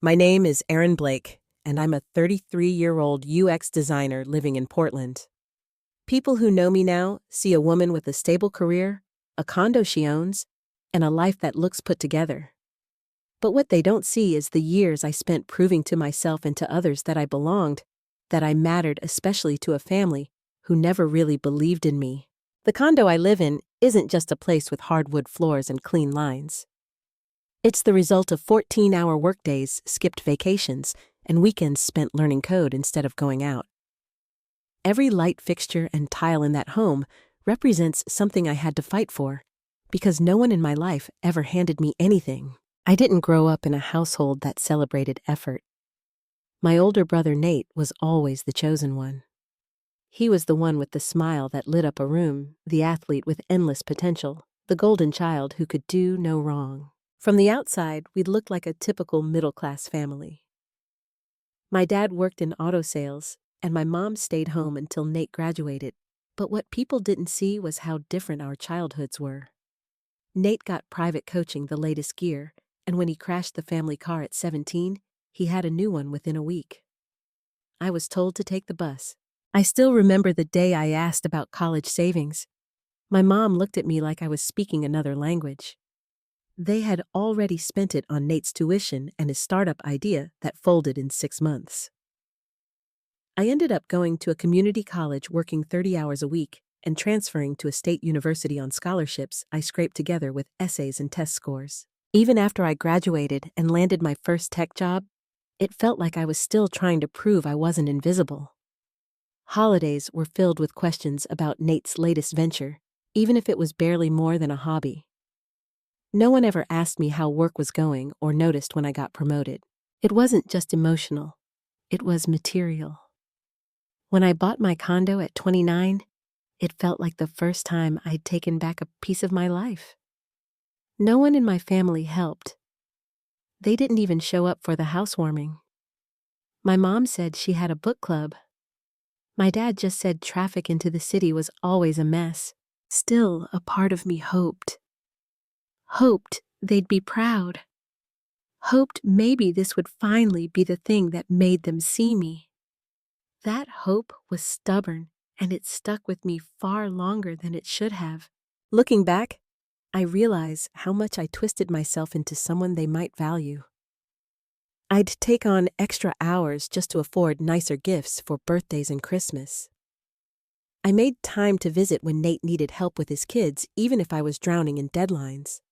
My name is Erin Blake, and I'm a 33-year-old UX designer living in Portland. People who know me now see a woman with a stable career, a condo she owns, and a life that looks put together. But what they don't see is the years I spent proving to myself and to others that I belonged, that I mattered, especially to a family who never really believed in me. The condo I live in isn't just a place with hardwood floors and clean lines. It's the result of 14-hour workdays, skipped vacations, and weekends spent learning code instead of going out. Every light fixture and tile in that home represents something I had to fight for, because no one in my life ever handed me anything. I didn't grow up in a household that celebrated effort. My older brother Nate was always the chosen one. He was the one with the smile that lit up a room, the athlete with endless potential, the golden child who could do no wrong. From the outside, we looked like a typical middle-class family. My dad worked in auto sales, and my mom stayed home until Nate graduated. But what people didn't see was how different our childhoods were. Nate got private coaching, the latest gear, and when he crashed the family car at 17, he had a new one within a week. I was told to take the bus. I still remember the day I asked about college savings. My mom looked at me like I was speaking another language. They had already spent it on Nate's tuition and his startup idea that folded in 6 months. I ended up going to a community college, working 30 hours a week, and transferring to a state university on scholarships I scraped together with essays and test scores. Even after I graduated and landed my first tech job, it felt like I was still trying to prove I wasn't invisible. Holidays were filled with questions about Nate's latest venture, even if it was barely more than a hobby. No one ever asked me how work was going or noticed when I got promoted. It wasn't just emotional, it was material. When I bought my condo at 29, it felt like the first time I'd taken back a piece of my life. No one in my family helped. They didn't even show up for the housewarming. My mom said she had a book club. My dad just said traffic into the city was always a mess. Still, a part of me hoped. Hoped they'd be proud. Hoped maybe this would finally be the thing that made them see me. That hope was stubborn, and it stuck with me far longer than it should have. Looking back, I realize how much I twisted myself into someone they might value. I'd take on extra hours just to afford nicer gifts for birthdays and Christmas. I made time to visit when Nate needed help with his kids, even if I was drowning in deadlines.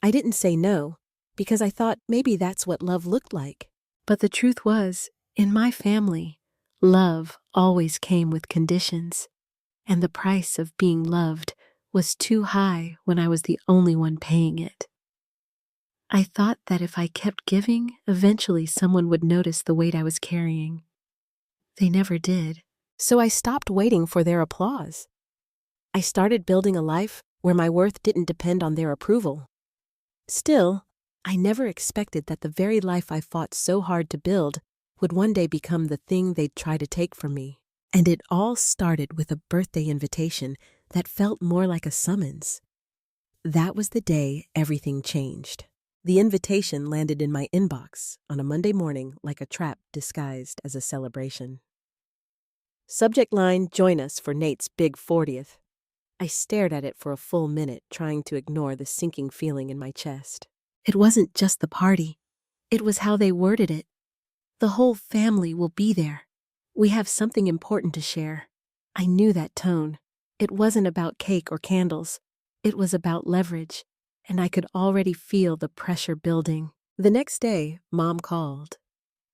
I didn't say no, because I thought maybe that's what love looked like. But the truth was, in my family, love always came with conditions, and the price of being loved was too high when I was the only one paying it. I thought that if I kept giving, eventually someone would notice the weight I was carrying. They never did, so I stopped waiting for their applause. I started building a life where my worth didn't depend on their approval. Still, I never expected that the very life I fought so hard to build would one day become the thing they'd try to take from me. And it all started with a birthday invitation that felt more like a summons. That was the day everything changed. The invitation landed in my inbox on a Monday morning like a trap disguised as a celebration. Subject line: join us for Nate's big 40th. I stared at it for a full minute, trying to ignore the sinking feeling in my chest. It wasn't just the party. It was how they worded it. The whole family will be there. We have something important to share. I knew that tone. It wasn't about cake or candles. It was about leverage, and I could already feel the pressure building. The next day, Mom called.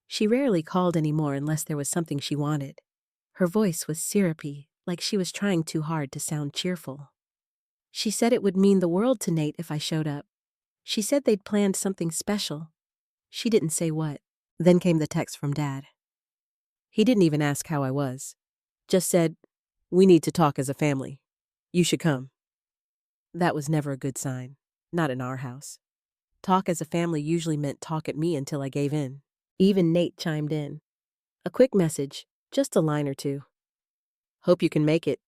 She rarely called anymore unless there was something she wanted. Her voice was syrupy, like she was trying too hard to sound cheerful. She said it would mean the world to Nate if I showed up. She said they'd planned something special. She didn't say what. Then came the text from Dad. He didn't even ask how I was. Just said, "We need to talk as a family. You should come." That was never a good sign. Not in our house. Talk as a family usually meant talk at me until I gave in. Even Nate chimed in. A quick message, just a line or two. "Hope you can make it.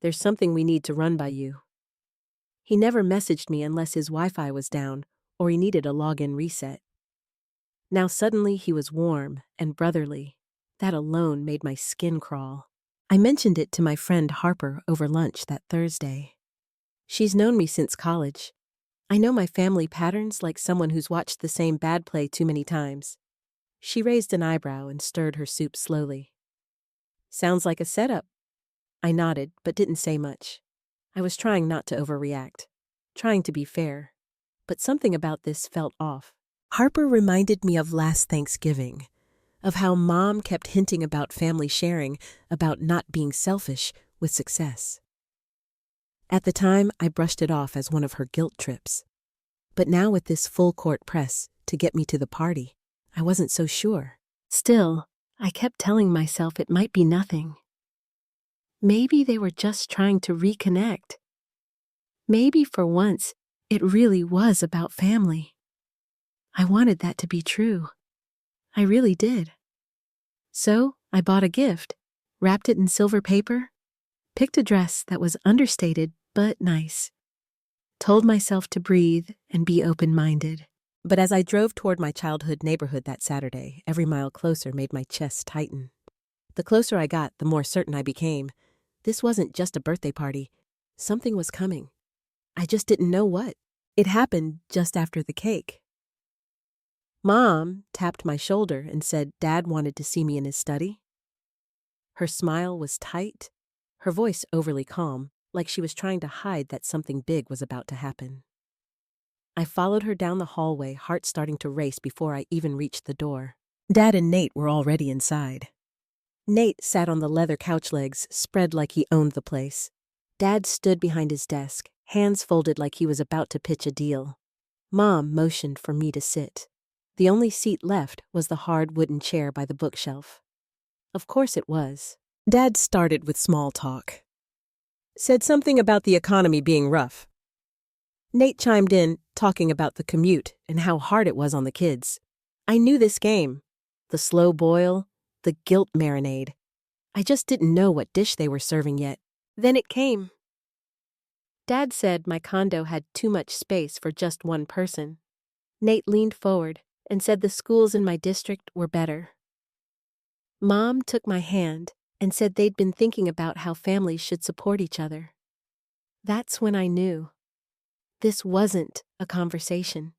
There's something we need to run by you." He never messaged me unless his Wi-Fi was down or he needed a login reset. Now suddenly he was warm and brotherly. That alone made my skin crawl. I mentioned it to my friend Harper over lunch that Thursday. She's known me since college. I know my family patterns like someone who's watched the same bad play too many times. She raised an eyebrow and stirred her soup slowly. Sounds like a setup. I nodded, but didn't say much. I was trying not to overreact, trying to be fair. But something about this felt off. Harper reminded me of last Thanksgiving, of how Mom kept hinting about family sharing, about not being selfish with success. At the time, I brushed it off as one of her guilt trips. But now with this full court press to get me to the party, I wasn't so sure. Still, I kept telling myself it might be nothing. Maybe they were just trying to reconnect. Maybe for once, it really was about family. I wanted that to be true. I really did. So, I bought a gift, wrapped it in silver paper, picked a dress that was understated but nice, told myself to breathe and be open-minded. But as I drove toward my childhood neighborhood that Saturday, every mile closer made my chest tighten. The closer I got, the more certain I became. This wasn't just a birthday party. Something was coming. I just didn't know what. It happened just after the cake. Mom tapped my shoulder and said Dad wanted to see me in his study. Her smile was tight, her voice overly calm, like she was trying to hide that something big was about to happen. I followed her down the hallway, heart starting to race before I even reached the door. Dad and Nate were already inside. Nate sat on the leather couch legs, spread like he owned the place. Dad stood behind his desk, hands folded like he was about to pitch a deal. Mom motioned for me to sit. The only seat left was the hard wooden chair by the bookshelf. Of course it was. Dad started with small talk. Said something about the economy being rough. Nate chimed in, talking about the commute and how hard it was on the kids. I knew this game. The slow boil, the guilt marinade. I just didn't know what dish they were serving yet. Then it came. Dad said my condo had too much space for just one person. Nate leaned forward and said the schools in my district were better. Mom took my hand and said they'd been thinking about how families should support each other. That's when I knew. This wasn't a conversation.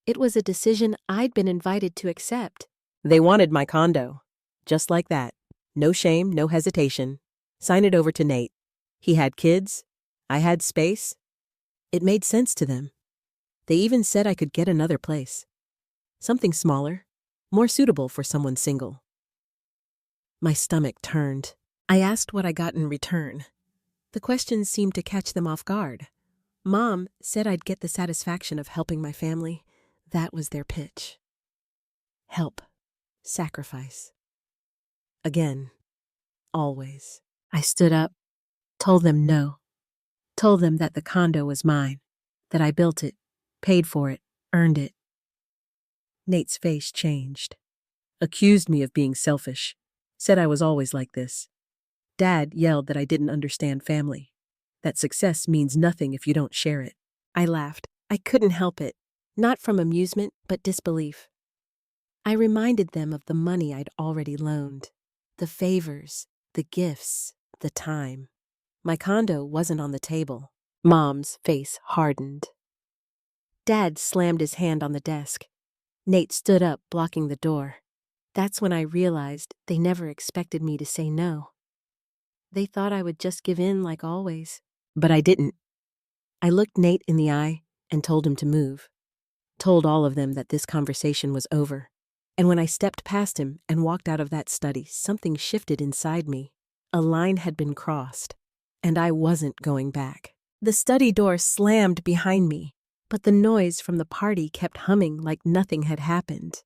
It was a decision I'd been invited to accept. They wanted my condo. Just like that. No shame, no hesitation. Sign it over to Nate. He had kids. I had space. It made sense to them. They even said I could get another place. Something smaller, more suitable for someone single. My stomach turned. I asked what I got in return. The questions seemed to catch them off guard. Mom said I'd get the satisfaction of helping my family. That was their pitch. Help. Sacrifice. Again. Always. I stood up, told them no. Told them that the condo was mine, that I built it, paid for it, earned it. Nate's face changed. Accused me of being selfish. Said I was always like this. Dad yelled that I didn't understand family. That success means nothing if you don't share it. I laughed. I couldn't help it. Not from amusement, but disbelief. I reminded them of the money I'd already loaned. The favors, the gifts, the time. My condo wasn't on the table. Mom's face hardened. Dad slammed his hand on the desk. Nate stood up, blocking the door. That's when I realized they never expected me to say no. They thought I would just give in like always. But I didn't. I looked Nate in the eye and told him to move. Told all of them that this conversation was over. And when I stepped past him and walked out of that study, something shifted inside me. A line had been crossed, and I wasn't going back. The study door slammed behind me, but the noise from the party kept humming like nothing had happened.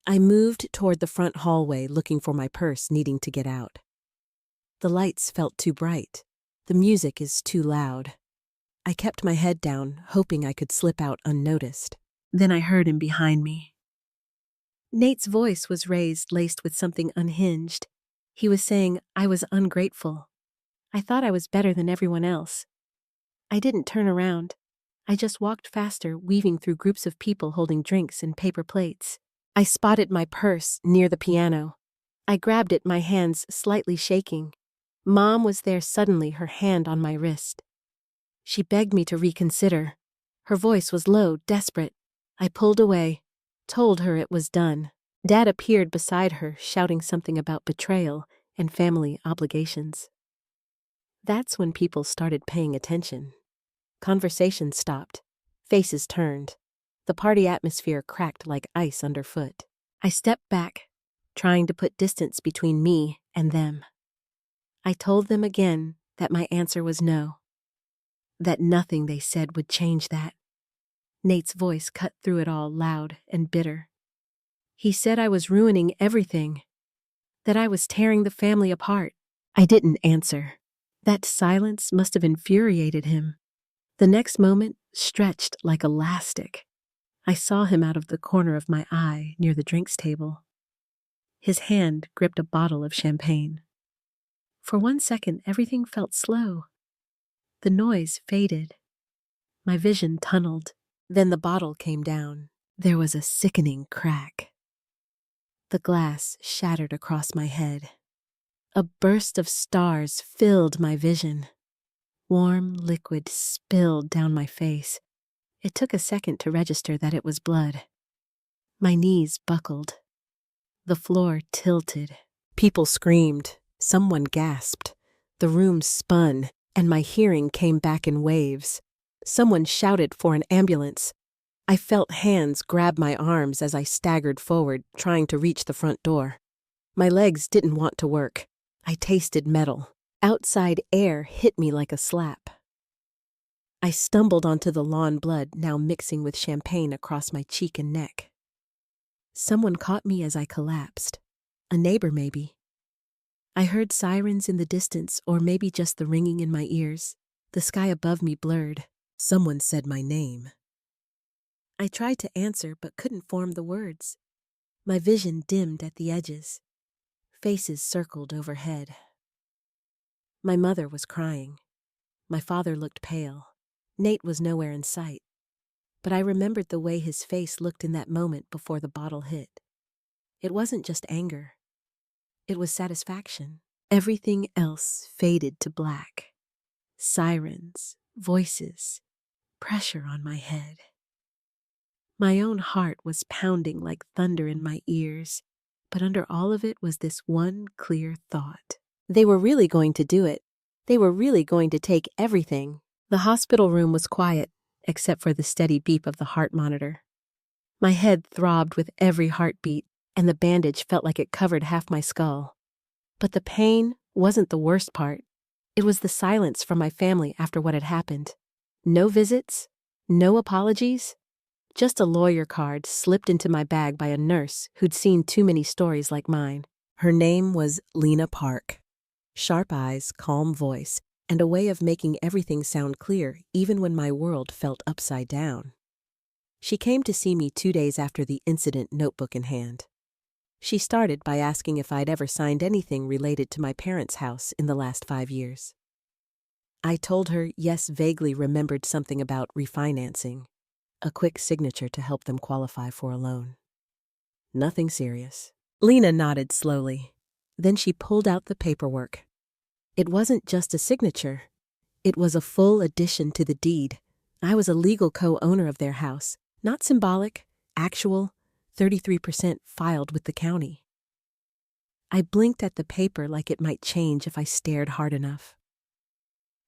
I moved toward the front hallway looking for my purse, needing to get out. The lights felt too bright. The music is too loud. I kept my head down, hoping I could slip out unnoticed. Then I heard him behind me. Nate's voice was raised, laced with something unhinged. He was saying I was ungrateful. I thought I was better than everyone else. I didn't turn around. I just walked faster, weaving through groups of people holding drinks and paper plates. I spotted my purse near the piano. I grabbed it, my hands slightly shaking. Mom was there suddenly, her hand on my wrist. She begged me to reconsider. Her voice was low, desperate. I pulled away, told her it was done. Dad appeared beside her, shouting something about betrayal and family obligations. That's when people started paying attention. Conversation stopped. Faces turned. The party atmosphere cracked like ice underfoot. I stepped back, trying to put distance between me and them. I told them again that my answer was no. That nothing they said would change that. Nate's voice cut through it all, loud and bitter. He said I was ruining everything, that I was tearing the family apart. I didn't answer. That silence must have infuriated him. The next moment stretched like elastic. I saw him out of the corner of my eye near the drinks table. His hand gripped a bottle of champagne. For 1 second, everything felt slow. The noise faded. My vision tunneled. Then the bottle came down. There was a sickening crack. The glass shattered across my head. A burst of stars filled my vision. Warm liquid spilled down my face. It took a second to register that it was blood. My knees buckled. The floor tilted. People screamed. Someone gasped. The room spun, and my hearing came back in waves. Someone shouted for an ambulance. I felt hands grab my arms as I staggered forward, trying to reach the front door. My legs didn't want to work. I tasted metal. Outside air hit me like a slap. I stumbled onto the lawn, blood now mixing with champagne across my cheek and neck. Someone caught me as I collapsed. A neighbor, maybe. I heard sirens in the distance, or maybe just the ringing in my ears. The sky above me blurred. Someone said my name. I tried to answer but couldn't form the words. My vision dimmed at the edges. Faces circled overhead. My mother was crying. My father looked pale. Nate was nowhere in sight. But I remembered the way his face looked in that moment before the bottle hit. It wasn't just anger. It was satisfaction. Everything else faded to black. Sirens, voices, pressure on my head. My own heart was pounding like thunder in my ears, but under all of it was this one clear thought. They were really going to do it. They were really going to take everything. The hospital room was quiet, except for the steady beep of the heart monitor. My head throbbed with every heartbeat, and the bandage felt like it covered half my skull. But the pain wasn't the worst part. It was the silence from my family after what had happened. No visits, no apologies, just a lawyer card slipped into my bag by a nurse who'd seen too many stories like mine. Her name was Lena Park. Sharp eyes, calm voice, and a way of making everything sound clear even when my world felt upside down. She came to see me 2 days after the incident, notebook in hand. She started by asking if I'd ever signed anything related to my parents' house in the last 5 years. I told her yes, vaguely remembered something about refinancing, a quick signature to help them qualify for a loan. Nothing serious. Lena nodded slowly. Then she pulled out the paperwork. It wasn't just a signature. It was a full addition to the deed. I was a legal co-owner of their house, not symbolic, actual, 33% filed with the county. I blinked at the paper like it might change if I stared hard enough.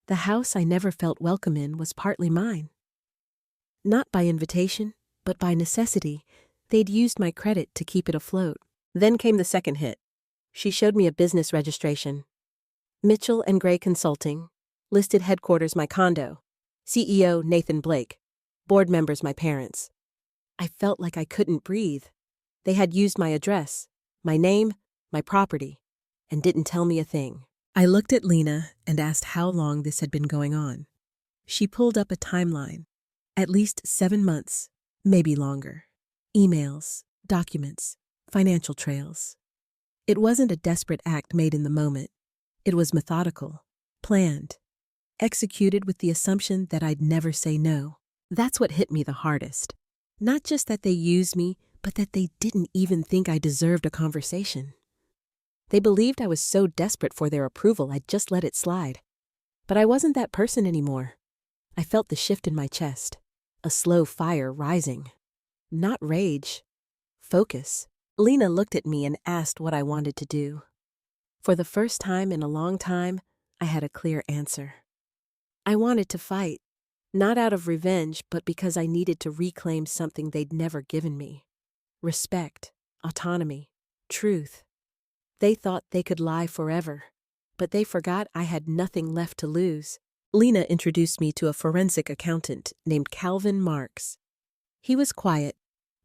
The house I never felt welcome in was partly mine. Not by invitation, but by necessity. They'd used my credit to keep it afloat. Then came the second hit. She showed me a business registration. Mitchell & Gray Consulting, listed headquarters my condo, CEO Nathan Blake, board members my parents. I felt like I couldn't breathe. They had used my address, my name, my property, and didn't tell me a thing. I looked at Lena and asked how long this had been going on. She pulled up a timeline. At least 7 months, maybe longer. Emails, documents, financial trails. It wasn't a desperate act made in the moment. It was methodical, planned, executed with the assumption that I'd never say no. That's what hit me the hardest. Not just that they used me, but that they didn't even think I deserved a conversation. They believed I was so desperate for their approval I'd just let it slide. But I wasn't that person anymore. I felt the shift in my chest, a slow fire rising. Not rage, focus. Lena looked at me and asked what I wanted to do. For the first time in a long time, I had a clear answer. I wanted to fight, not out of revenge, but because I needed to reclaim something they'd never given me. Respect, autonomy, truth. They thought they could lie forever, but they forgot I had nothing left to lose. Lena introduced me to a forensic accountant named Calvin Marks. He was quiet,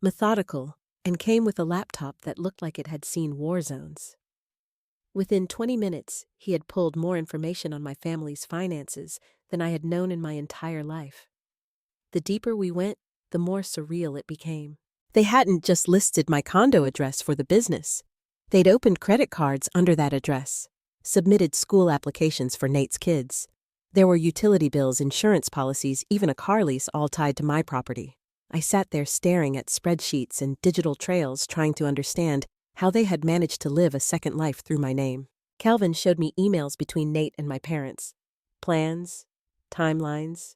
methodical, and came with a laptop that looked like it had seen war zones. Within 20 minutes, he had pulled more information on my family's finances than I had known in my entire life. The deeper we went, the more surreal it became. They hadn't just listed my condo address for the business. They'd opened credit cards under that address, submitted school applications for Nate's kids. There were utility bills, insurance policies, even a car lease all tied to my property. I sat there staring at spreadsheets and digital trails trying to understand how they had managed to live a second life through my name. Calvin showed me emails between Nate and my parents. Plans, timelines.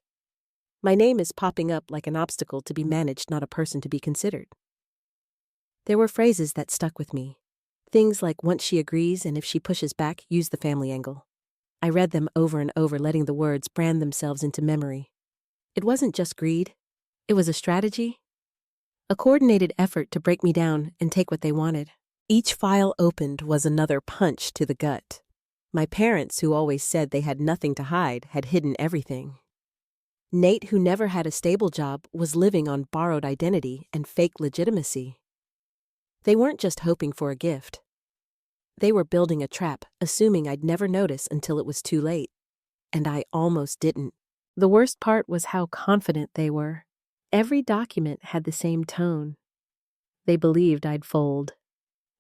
My name is popping up like an obstacle to be managed, not a person to be considered. There were phrases that stuck with me. Things like once she agrees and if she pushes back, use the family angle. I read them over and over, letting the words brand themselves into memory. It wasn't just greed. It was a strategy. A coordinated effort to break me down and take what they wanted. Each file opened was another punch to the gut. My parents, who always said they had nothing to hide, had hidden everything. Nate, who never had a stable job, was living on borrowed identity and fake legitimacy. They weren't just hoping for a gift. They were building a trap, assuming I'd never notice until it was too late. And I almost didn't. The worst part was how confident they were. Every document had the same tone. They believed I'd fold.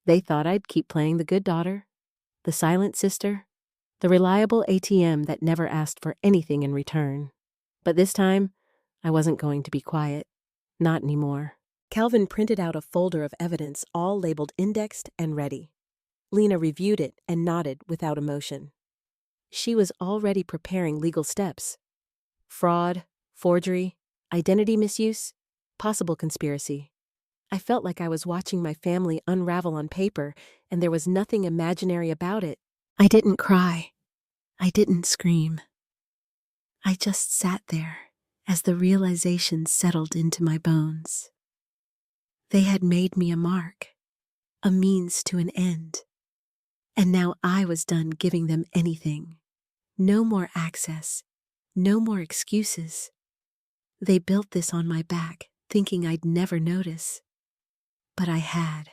They thought I'd keep playing the good daughter, the silent sister, the reliable ATM that never asked for anything in return. But this time, I wasn't going to be quiet. Not anymore. Calvin printed out a folder of evidence, all labeled indexed and ready. Lena reviewed it and nodded without emotion. She was already preparing legal steps. Fraud, forgery, identity misuse, possible conspiracy. I felt like I was watching my family unravel on paper, and there was nothing imaginary about it. I didn't cry. I didn't scream. I just sat there as the realization settled into my bones. They had made me a mark, a means to an end. And now I was done giving them anything. No more access, no more excuses. They built this on my back, thinking I'd never notice. But I had,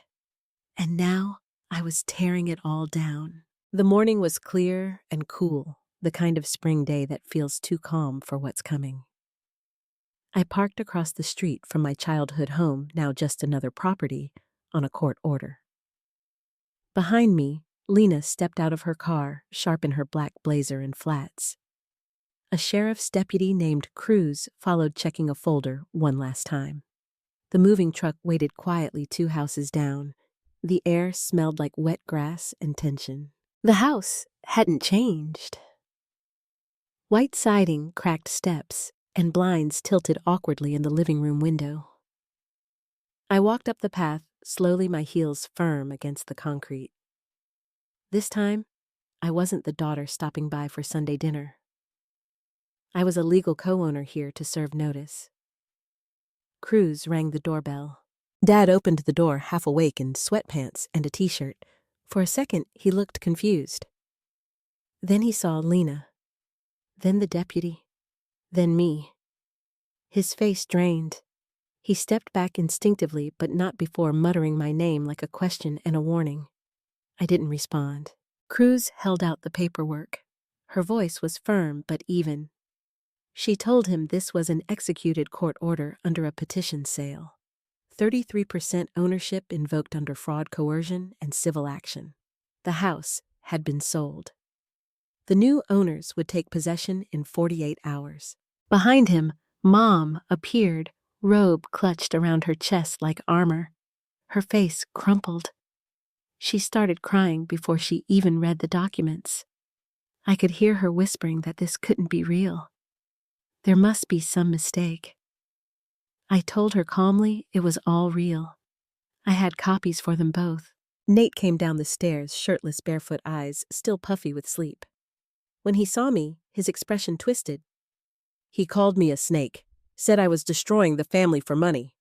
and now I was tearing it all down. The morning was clear and cool, the kind of spring day that feels too calm for what's coming. I parked across the street from my childhood home, now just another property, on a court order. Behind me, Lena stepped out of her car, sharp in her black blazer and flats. A sheriff's deputy named Cruz followed, checking a folder one last time. The moving truck waited quietly 2 houses down. The air smelled like wet grass and tension. The house hadn't changed. White siding, cracked steps, and blinds tilted awkwardly in the living room window. I walked up the path, slowly, my heels firm against the concrete. This time, I wasn't the daughter stopping by for Sunday dinner. I was a legal co-owner here to serve notice. Cruz rang the doorbell. Dad opened the door, half awake in sweatpants and a t-shirt. For a second, he looked confused. Then he saw Lena, then the deputy, then me. His face drained. He stepped back instinctively, but not before muttering my name like a question and a warning. I didn't respond. Cruz held out the paperwork. Her voice was firm but even. She told him this was an executed court order under a petition sale. 33% ownership invoked under fraud, coercion, and civil action. The house had been sold. The new owners would take possession in 48 hours. Behind him, Mom appeared, robe clutched around her chest like armor. Her face crumpled. She started crying before she even read the documents. I could hear her whispering that this couldn't be real. There must be some mistake. I told her calmly it was all real. I had copies for them both. Nate came down the stairs, shirtless, barefoot eyes still puffy with sleep. When he saw me, his expression twisted. He called me a snake, said I was destroying the family for money.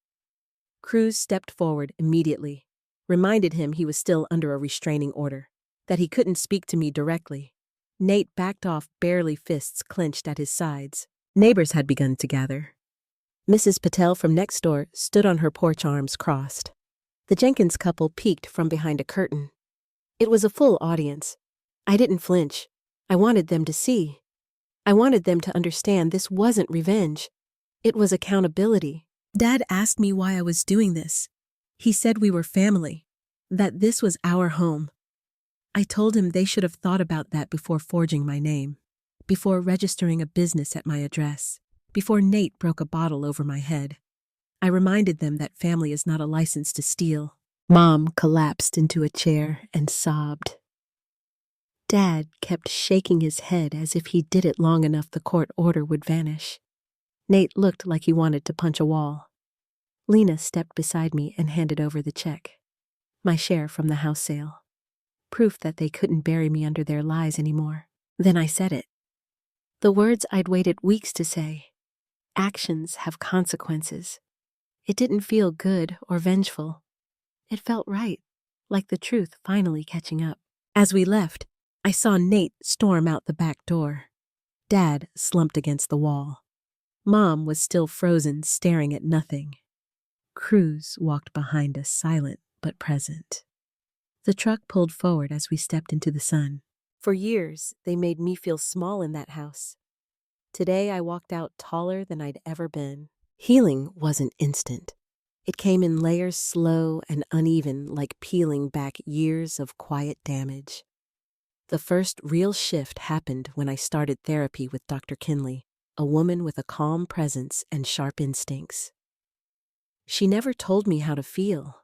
Cruz stepped forward immediately, reminded him he was still under a restraining order, that he couldn't speak to me directly. Nate backed off, barely, fists clenched at his sides. Neighbors had begun to gather. Mrs. Patel from next door stood on her porch, arms crossed. The Jenkins couple peeked from behind a curtain. It was a full audience. I didn't flinch. I wanted them to see. I wanted them to understand this wasn't revenge. It was accountability. Dad asked me why I was doing this. He said we were family, that this was our home. I told him they should have thought about that before forging my name, before registering a business at my address, before Nate broke a bottle over my head. I reminded them that family is not a license to steal. Mom collapsed into a chair and sobbed. Dad kept shaking his head as if he did it long enough the court order would vanish. Nate looked like he wanted to punch a wall. Lena stepped beside me and handed over the check. My share from the house sale. Proof that they couldn't bury me under their lies anymore. Then I said it. The words I'd waited weeks to say. Actions have consequences. It didn't feel good or vengeful. It felt right, like the truth finally catching up. As we left, I saw Nate storm out the back door. Dad slumped against the wall. Mom was still frozen, staring at nothing. Cruz walked behind us, silent but present. The truck pulled forward as we stepped into the sun. For years, they made me feel small in that house. Today, I walked out taller than I'd ever been. Healing wasn't instant. It came in layers, slow and uneven, like peeling back years of quiet damage. The first real shift happened when I started therapy with Dr. Kinley, a woman with a calm presence and sharp instincts. She never told me how to feel.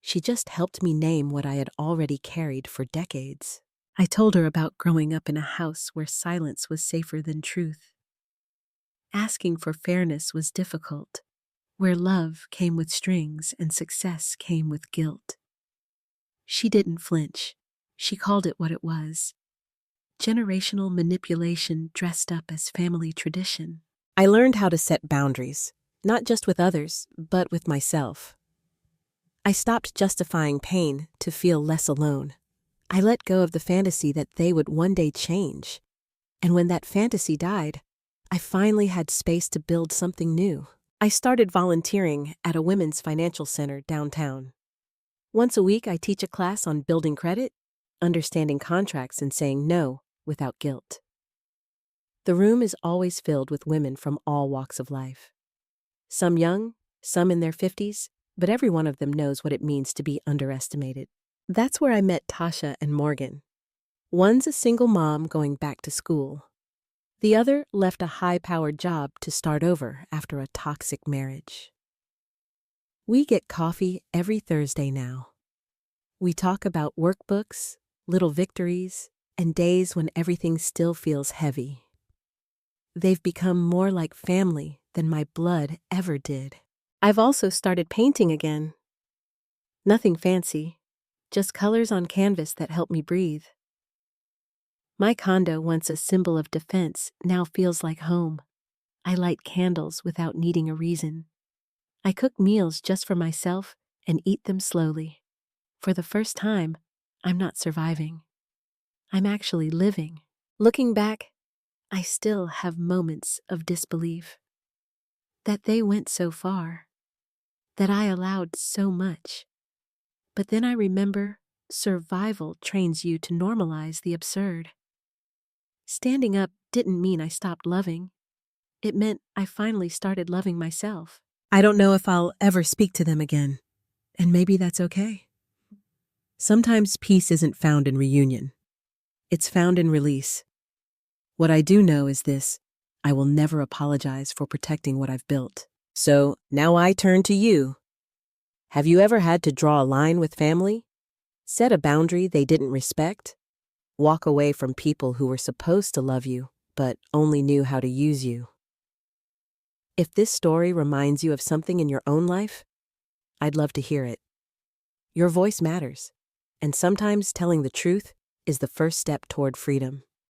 She just helped me name what I had already carried for decades. I told her about growing up in a house where silence was safer than truth. Asking for fairness was difficult, where love came with strings and success came with guilt. She didn't flinch. She called it what it was. Generational manipulation dressed up as family tradition. I learned how to set boundaries, not just with others, but with myself. I stopped justifying pain to feel less alone. I let go of the fantasy that they would one day change. And when that fantasy died, I finally had space to build something new. I started volunteering at a women's financial center downtown. Once a week, I teach a class on building credit, understanding contracts, and saying no without guilt. The room is always filled with women from all walks of life. Some young, some in their 50s, but every one of them knows what it means to be underestimated. That's where I met Tasha and Morgan. One's a single mom going back to school. The other left a high-powered job to start over after a toxic marriage. We get coffee every Thursday now. We talk about workbooks, little victories, and days when everything still feels heavy. They've become more like family than my blood ever did. I've also started painting again. Nothing fancy, just colors on canvas that help me breathe. My condo, once a symbol of defense, now feels like home. I light candles without needing a reason. I cook meals just for myself and eat them slowly. For the first time, I'm not surviving. I'm actually living. Looking back, I still have moments of disbelief. That they went so far. That I allowed so much. But then I remember survival trains you to normalize the absurd. Standing up didn't mean I stopped loving. It meant I finally started loving myself. I don't know if I'll ever speak to them again, and maybe that's okay. Sometimes peace isn't found in reunion. It's found in release. What I do know is this: I will never apologize for protecting what I've built. So now I turn to you. Have you ever had to draw a line with family? Set a boundary they didn't respect? Walk away from people who were supposed to love you, but only knew how to use you? If this story reminds you of something in your own life, I'd love to hear it. Your voice matters, and sometimes telling the truth is the first step toward freedom.